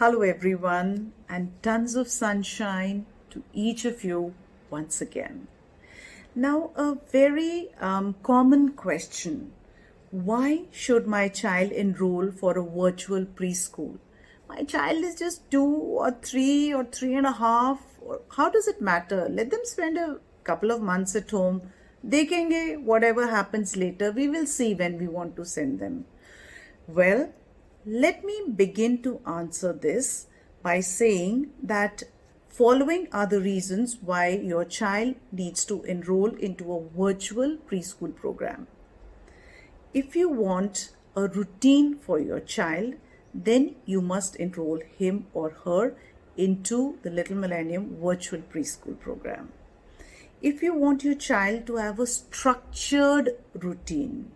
Hello, everyone, and tons of sunshine to each of you once again. Now, a very common question: why should my child enroll for a virtual preschool? My child is just 2 or 3 or 3.5. Or how does it matter? Let them spend a couple of months at home. They can get whatever happens later. We will see when we want to send them. Well, let me begin to answer this by saying that following are the reasons why your child needs to enroll into a virtual preschool program. If you want a routine for your child, then you must enroll him or her into the Little Millennium virtual preschool program. If you want your child to have a structured routine,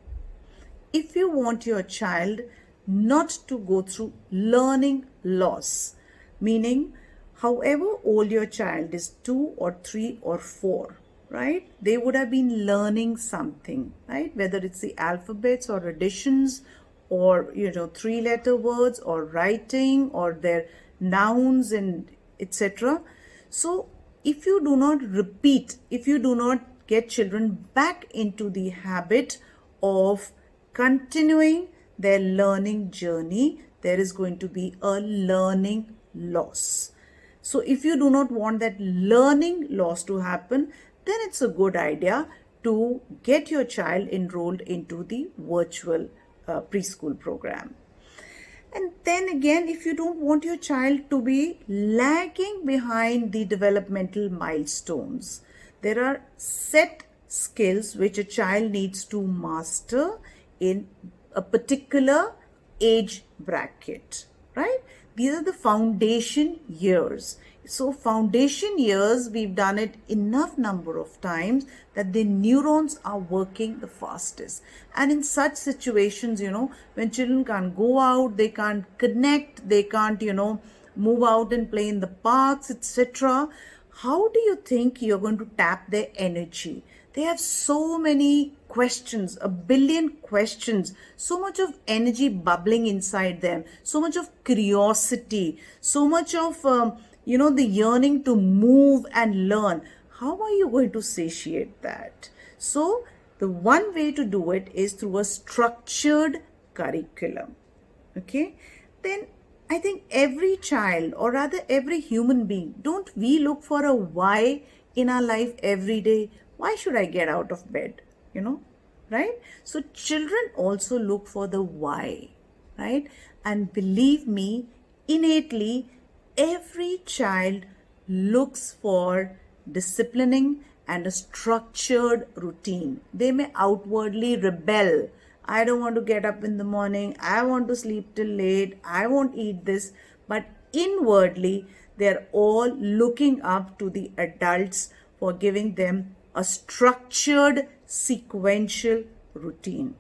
if you want your child not to go through learning loss, meaning however old your child is, 2 or 3 or 4, right? They would have been learning something, right? Whether it's the alphabets or additions or, 3-letter words or writing or their nouns and etc. So if you do not repeat, if you do not get children back into the habit of continuing their learning journey, there is going to be a learning loss. So if you do not want that learning loss to happen, then it's a good idea to get your child enrolled into the virtual preschool program. And then again, if you don't want your child to be lagging behind the developmental milestones, there are set skills which a child needs to master in a particular age bracket, right? These are the foundation years. So foundation years, we've done it enough number of times that the neurons are working the fastest. And in such situations, when children can't go out, they can't connect, they can't, move out and play in the parks, etc. How do you think you're going to tap their energy? They have so many questions, a billion questions, so much of energy bubbling inside them, so much of curiosity, so much of, the yearning to move and learn. How are you going to satiate that? So the one way to do it is through a structured curriculum. Okay? Then I think every child, or rather every human being, don't we look for a why in our life every day? Why should I get out of bed? Right? So children also look for the why, right? And believe me, innately, every child looks for disciplining and a structured routine. They may outwardly rebel. I don't want to get up in the morning. I want to sleep till late. I won't eat this. But inwardly, they're all looking up to the adults for giving them a structured, sequential routine.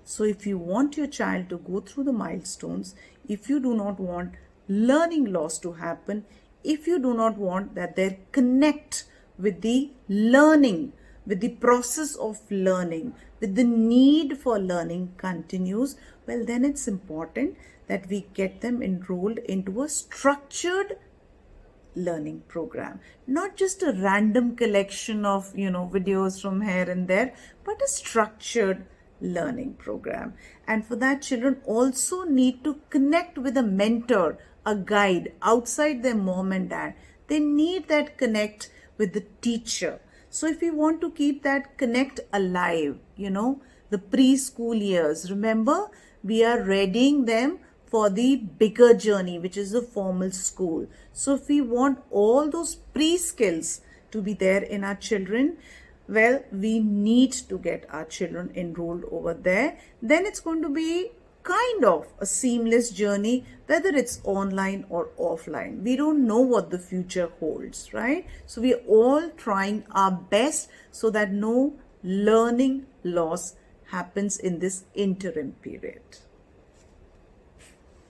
So if you want your child to go through the milestones, if you do not want learning loss to happen, if you do not want that they connect with the learning, with the process of learning, with the need for learning continues, well, then it's important that we get them enrolled into a structured learning program, not just a random collection of videos from here and there, but a structured learning program. And for that, children also need to connect with a mentor, a guide outside their mom and dad. They need that connect with the teacher. So if we want to keep that connect alive, the preschool years, remember, we are readying them for the bigger journey, which is the formal school. So if we want all those pre-skills to be there in our children, well, we need to get our children enrolled over there. Then it's going to be kind of a seamless journey, whether it's online or offline. We don't know what the future holds, right? So we're all trying our best so that no learning loss happens in this interim period.